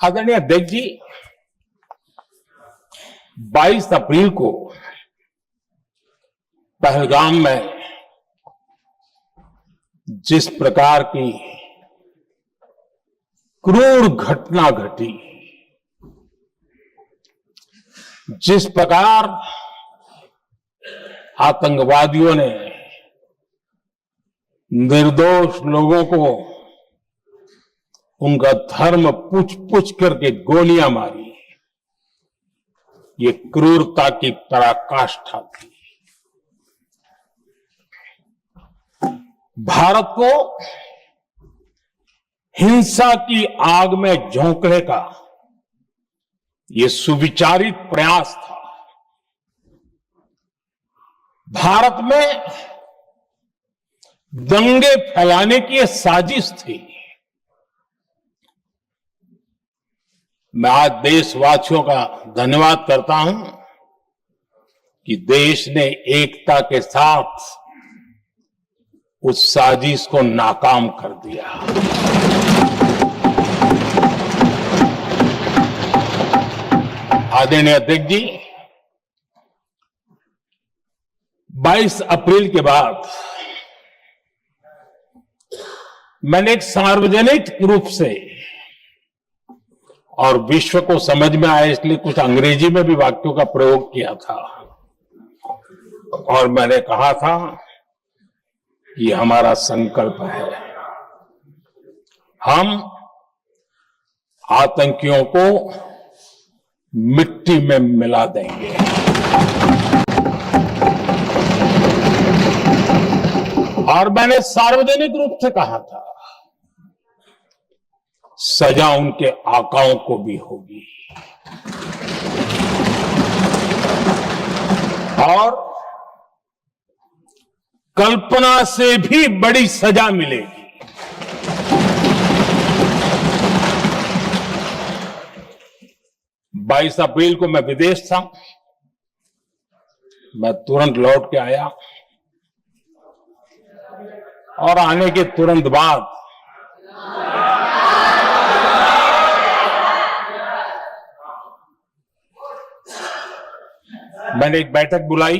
आदरणीय अध्यक्ष जी, 22 अप्रैल को पहलगाम में जिस प्रकार की क्रूर घटना घटी, जिस प्रकार आतंकवादियों ने निर्दोष लोगों को उनका धर्म पूछ पूछ करके गोलियां मारी, ये क्रूरता की पराकाष्ठा थी। भारत को हिंसा की आग में झोंकने का ये सुविचारित प्रयास था। भारत में दंगे फैलाने की ये साजिश थी। मैं आज देशवासियों का धन्यवाद करता हूं कि देश ने एकता के साथ उस साजिश को नाकाम कर दिया। आदरणीय अध्यक्ष जी, 22 अप्रैल के बाद मैंने एक सार्वजनिक रूप से और विश्व को समझ में आए इसलिए कुछ अंग्रेजी में भी वाक्यों का प्रयोग किया था और मैंने कहा था कि हमारा संकल्प है, हम आतंकियों को मिट्टी में मिला देंगे। और मैंने सार्वजनिक रूप से कहा था, सजा उनके आकाओं को भी होगी और कल्पना से भी बड़ी सजा मिलेगी। बाईस अप्रैल को मैं विदेश था, मैं तुरंत लौट के आया और आने के तुरंत बाद मैंने एक बैठक बुलाई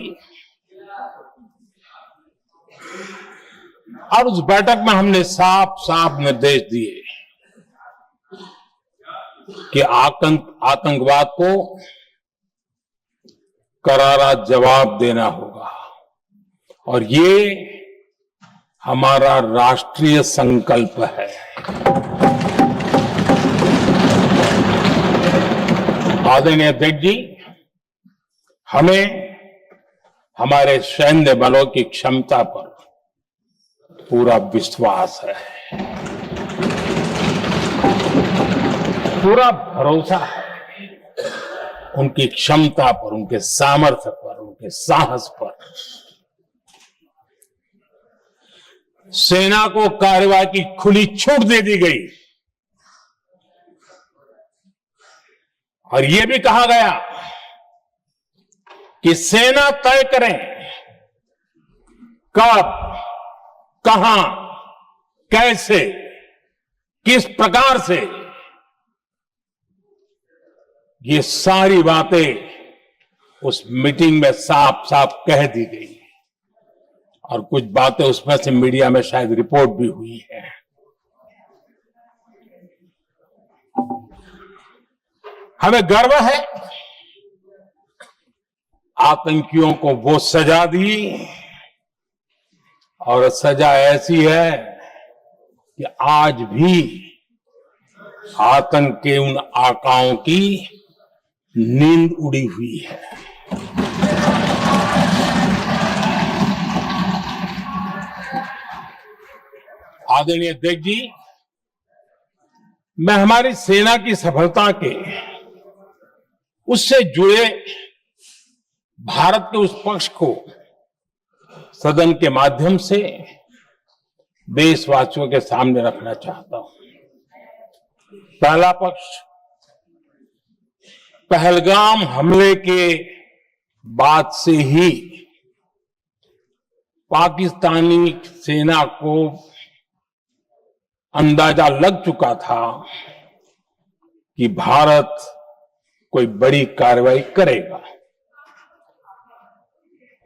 और उस बैठक में हमने साफ साफ निर्देश दिए कि आतंकवाद को करारा जवाब देना होगा और ये हमारा राष्ट्रीय संकल्प है। आदरणीय अध्यक्ष जी, हमें हमारे सैन्य बलों की क्षमता पर पूरा विश्वास है, पूरा भरोसा है उनकी क्षमता पर, उनके सामर्थ्य पर, उनके साहस पर। सेना को कार्रवाई की खुली छूट दे दी गई और यह भी कहा गया कि सेना तय करें कब, कहां, कैसे, किस प्रकार से। ये सारी बातें उस मीटिंग में साफ साफ कह दी गई और कुछ बातें उसमें से मीडिया में शायद रिपोर्ट भी हुई है। हमें गर्व है आतंकियों को वो सजा दी और सजा ऐसी है कि आज भी आतंक के उन आकाओं की नींद उड़ी हुई है। आदरणीय अध्यक्ष जी, मैं हमारी सेना की सफलता के उससे जुड़े भारत के उस पक्ष को सदन के माध्यम से देशवासियों के सामने रखना चाहता हूं। पहला पक्ष, पहलगाम हमले के बाद से ही पाकिस्तानी सेना को अंदाजा लग चुका था कि भारत कोई बड़ी कार्रवाई करेगा।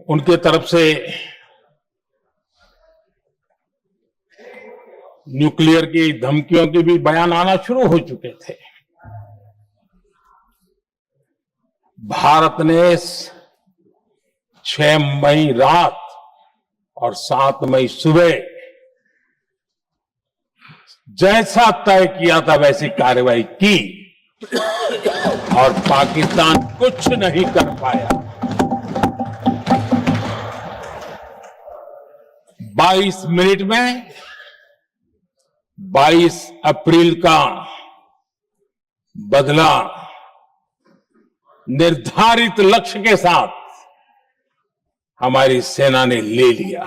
उनके तरफ से न्यूक्लियर की धमकियों के भी बयान आना शुरू हो चुके थे। भारत ने 6 मई रात और 7 मई सुबह जैसा तय किया था वैसी कार्रवाई की और पाकिस्तान कुछ नहीं कर पाया। 22 मिनट में 22 अप्रैल का बदला निर्धारित लक्ष्य के साथ हमारी सेना ने ले लिया।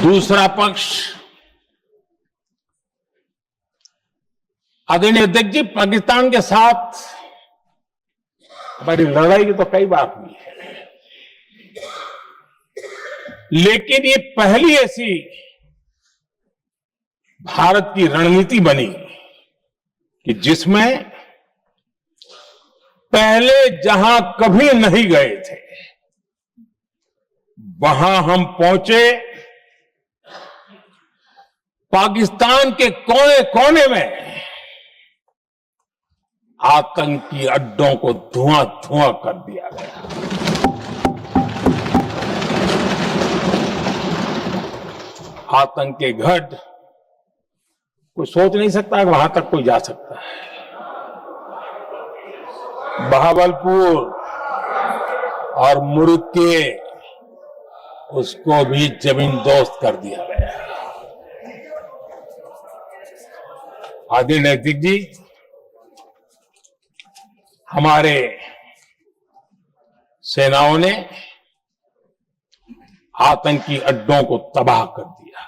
दूसरा पक्ष, आदरणीय अध्यक्ष जी, पाकिस्तान के साथ हमारी लड़ाई तो कई बार हुई है, लेकिन ये पहली ऐसी भारत की रणनीति बनी कि जिसमें पहले जहां कभी नहीं गए थे वहां हम पहुंचे। पाकिस्तान के कोने कोने में आतंकी अड्डों को धुआं धुआं कर दिया गया। आतंक के गढ़ कोई सोच नहीं सकता कि वहां तक कोई जा सकता है। बहावलपुर और मुर्गे उसको भी जमींदोस्त कर दिया गया। आदरणीय अध्यक्ष जी, हमारे सेनाओं ने आतंकी अड्डों को तबाह कर दिया।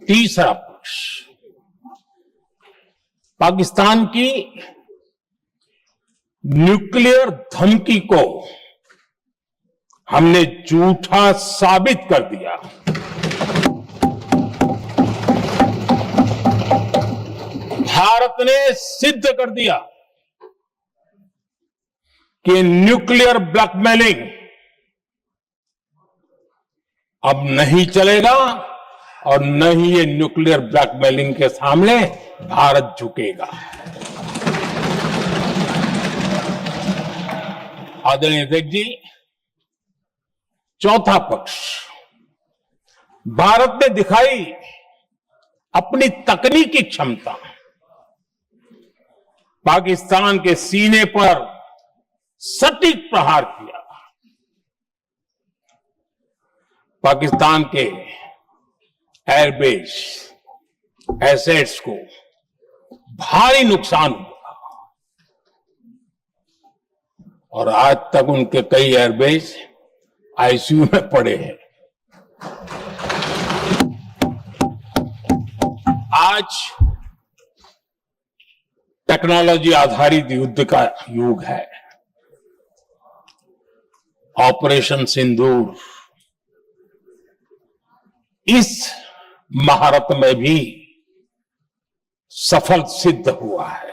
तीसरा पक्ष, पाकिस्तान की न्यूक्लियर धमकी को हमने झूठा साबित कर दिया। भारत ने सिद्ध कर दिया कि न्यूक्लियर ब्लैकमेलिंग अब नहीं चलेगा और न ही ये न्यूक्लियर ब्लैकमेलिंग के सामने भारत झुकेगा। आदरणीय अध्यक्ष जी, चौथा पक्ष, भारत ने दिखाई अपनी तकनीकी क्षमता। पाकिस्तान के सीने पर सटीक प्रहार किया। पाकिस्तान के एयरबेस एसेट्स को भारी नुकसान हुआ और आज तक उनके कई एयरबेस आईसीयू में पड़े हैं। आज टेक्नोलॉजी आधारित युद्ध का युग है। ऑपरेशन सिंदूर इस महारत में भी सफल सिद्ध हुआ है।